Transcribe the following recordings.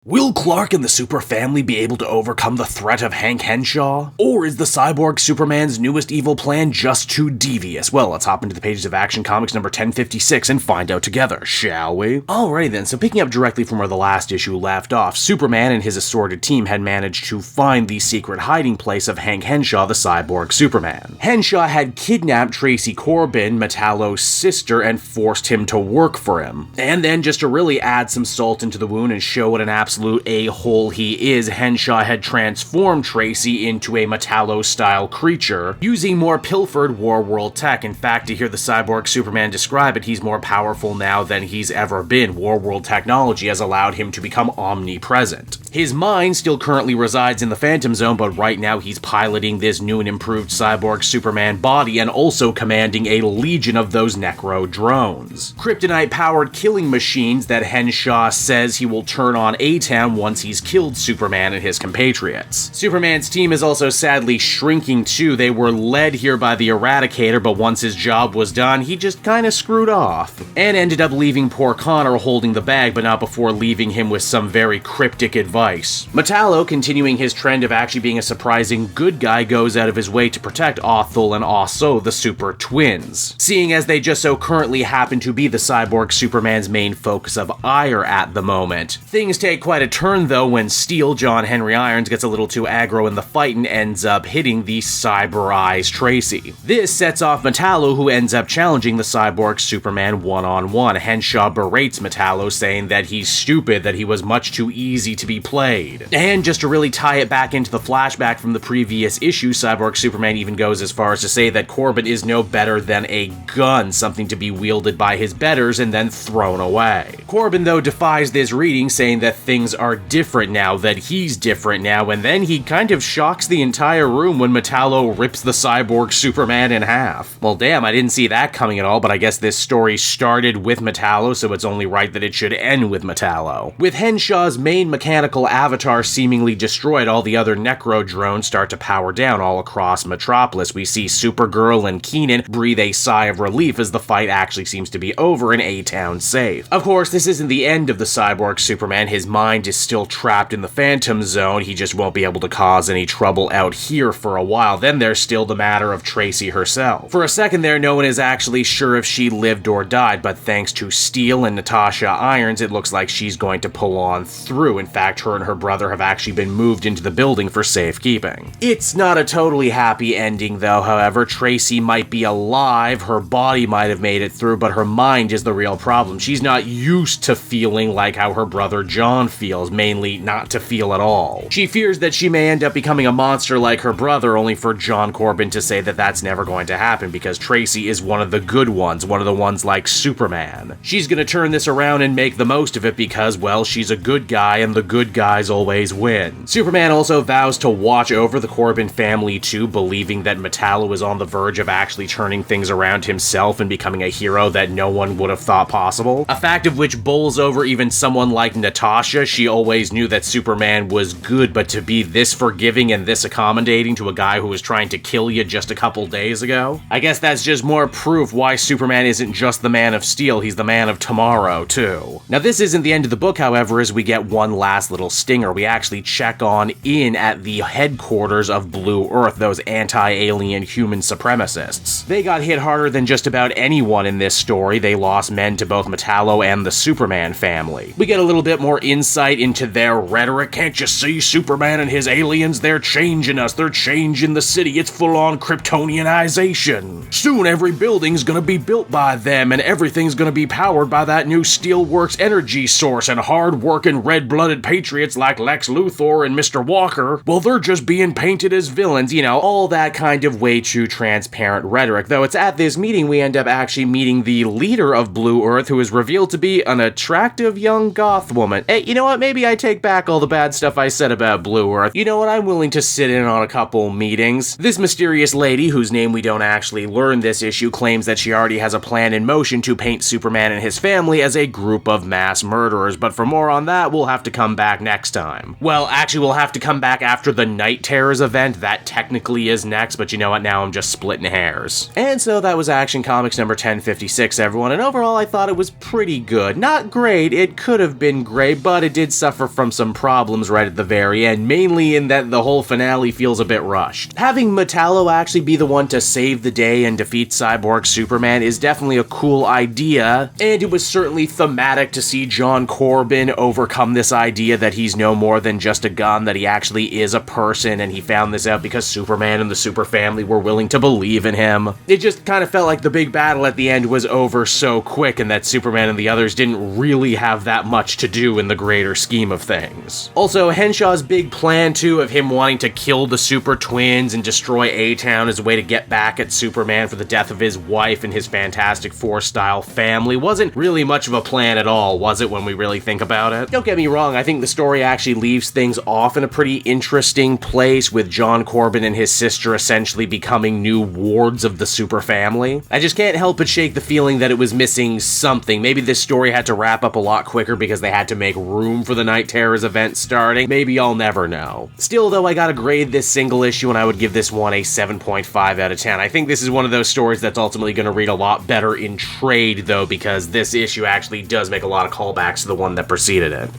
Will Clark and the Super family be able to overcome the threat of Hank Henshaw? Or is the Cyborg Superman's newest evil plan just too devious? Well, let's hop into the pages of Action Comics number 1056 and find out together, shall we? Alrighty then, so picking up directly from where the last issue left off, Superman and his assorted team had managed to find the secret hiding place of Hank Henshaw, the Cyborg Superman. Henshaw had kidnapped Tracy Corben, Metallo's sister, and forced him to work for him. And then, just to really add some salt into the wound and show what an absolute a-hole he is, Henshaw had transformed Tracy into a Metallo-style creature, using more pilfered Warworld tech. In fact, to hear the Cyborg Superman describe it, he's more powerful now than he's ever been. Warworld technology has allowed him to become omnipresent. His mind still currently resides in the Phantom Zone, but right now he's piloting this new and improved Cyborg Superman body and also commanding a legion of those Necro drones. Kryptonite-powered killing machines that Henshaw says he will turn on A-Town once he's killed Superman and his compatriots. Superman's team is also sadly shrinking too. They were led here by the Eradicator, but once his job was done, he just kinda screwed off, and ended up leaving poor Connor holding the bag, but not before leaving him with some very cryptic advice. Metallo, continuing his trend of actually being a surprising good guy, goes out of his way to protect Othel and Osso, the Super Twins, seeing as they just so currently happen to be the Cyborg Superman's main focus of ire at the moment. Things take quite a turn though when Steel, John Henry Irons, gets a little too aggro in the fight and ends up hitting the Cyber-Eyes Tracy. This sets off Metallo, who ends up challenging the Cyborg Superman one-on-one. Henshaw berates Metallo, saying that he's stupid, that he was much too easy to be played. And just to really tie it back into the flashback from the previous issue, Cyborg Superman even goes as far as to say that Corben is no better than a gun, something to be wielded by his betters and then thrown away. Corben, though, defies this reading, saying that things are different now, that he's different now, and then he kind of shocks the entire room when Metallo rips the Cyborg Superman in half. Well, damn, I didn't see that coming at all, but I guess this story started with Metallo, so it's only right that it should end with Metallo. With Henshaw's main mechanical avatar seemingly destroyed, all the other Necro drones start to power down all across Metropolis. We see Supergirl and Keenan breathe a sigh of relief as the fight actually seems to be over and A-Town safe. Of course, this isn't the end of the Cyborg Superman. His mind is still trapped in the Phantom Zone. He just won't be able to cause any trouble out here for a while. Then there's still the matter of Tracy herself. For a second there, no one is actually sure if she lived or died, but thanks to Steel and Natasha Irons, it looks like she's going to pull on through. In fact, her and her brother have actually been moved into the building for safekeeping. It's not a totally happy ending though, however. Tracy might be alive, her body might have made it through, but her mind is the real problem. She's not used to feeling like how her brother John feels, mainly not to feel at all. She fears that she may end up becoming a monster like her brother, only for John Corben to say that that's never going to happen because Tracy is one of the good ones, one of the ones like Superman. She's gonna turn this around and make the most of it because, well, she's a good guy and the good guys always win. Superman also vows to watch over the Corben family too, believing that Metallo is on the verge of actually turning things around himself and becoming a hero that no one would have thought possible. A fact of which bowls over even someone like Natasha. She always knew that Superman was good, but to be this forgiving and this accommodating to a guy who was trying to kill you just a couple days ago? I guess that's just more proof why Superman isn't just the Man of Steel, he's the Man of Tomorrow too. Now this isn't the end of the book, however, as we get one last little stinger. We actually check on in at the headquarters of Blue Earth, those anti-alien human supremacists. They got hit harder than just about anyone in this story. They lost men to both Metallo and the Superman family. We get a little bit more insight into their rhetoric. Can't you see Superman and his aliens? They're changing us. They're changing the city. It's full-on Kryptonianization. Soon every building's gonna be built by them and everything's gonna be powered by that new Steelworks energy source, and hard-working red-blooded patriots like Lex Luthor and Mr. Walker, well, they're just being painted as villains, you know, all that kind of way too transparent rhetoric. Though it's at this meeting we end up actually meeting the leader of Blue Earth, who is revealed to be an attractive young goth woman. Hey, you know what, maybe I take back all the bad stuff I said about Blue Earth. You know what, I'm willing to sit in on a couple meetings. This mysterious lady, whose name we don't actually learn this issue, claims that she already has a plan in motion to paint Superman and his family as a group of mass murderers, but for more on that, we'll have to come back next time. Well, actually, we'll have to come back after the Night Terrors event. That technically is next, but you know what, now I'm just splitting hairs. And so that was Action Comics number 1056, everyone, and overall I thought it was pretty good. Not great, it could have been great, but it did suffer from some problems right at the very end, mainly in that the whole finale feels a bit rushed. Having Metallo actually be the one to save the day and defeat Cyborg Superman is definitely a cool idea, and it was certainly thematic to see John Corben overcome this idea that he's no more than just a gun, that he actually is a person, and he found this out because Superman and the Super Family were willing to believe in him. It just kind of felt like the big battle at the end was over so quick, and that Superman and the others didn't really have that much to do in the greater scheme of things. Also, Henshaw's big plan too of him wanting to kill the Super Twins and destroy A-Town as a way to get back at Superman for the death of his wife and his Fantastic Four-style family wasn't really much of a plan at all, was it, when we really think about it? Don't get me wrong, I think the story actually leaves things off in a pretty interesting place, with John Corben and his sister essentially becoming new wards of the Super Family. I just can't help but shake the feeling that it was missing something. Maybe this story had to wrap up a lot quicker because they had to make room for the Night Terrors event starting. Maybe I'll never know. Still, though, I gotta grade this single issue, and I would give this one a 7.5 out of 10. I think this is one of those stories that's ultimately gonna read a lot better in trade, though, because this issue actually does make a lot of callbacks to the one that preceded it.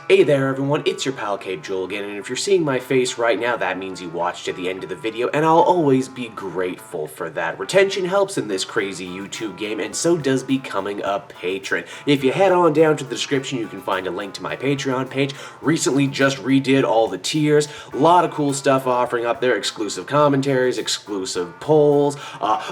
Hey there everyone, it's your pal Cape Joel again, and if you're seeing my face right now, that means you watched to the end of the video, and I'll always be grateful for that. Retention helps in this crazy YouTube game, and so does becoming a patron. If you head on down to the description, you can find a link to my Patreon page. Recently just redid all the tiers, a lot of cool stuff offering up there, exclusive commentaries, exclusive polls,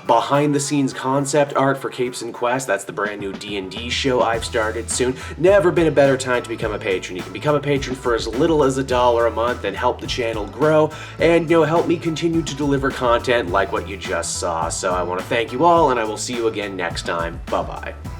behind the scenes concept art for Capes and Quest, that's the brand new D&D show I've started soon. Never been a better time to become a patron. You can become a patron for as little as $1 a month and help the channel grow, and help me continue to deliver content like what you just saw. So I want to thank you all, and I will see you again next time. Bye-bye.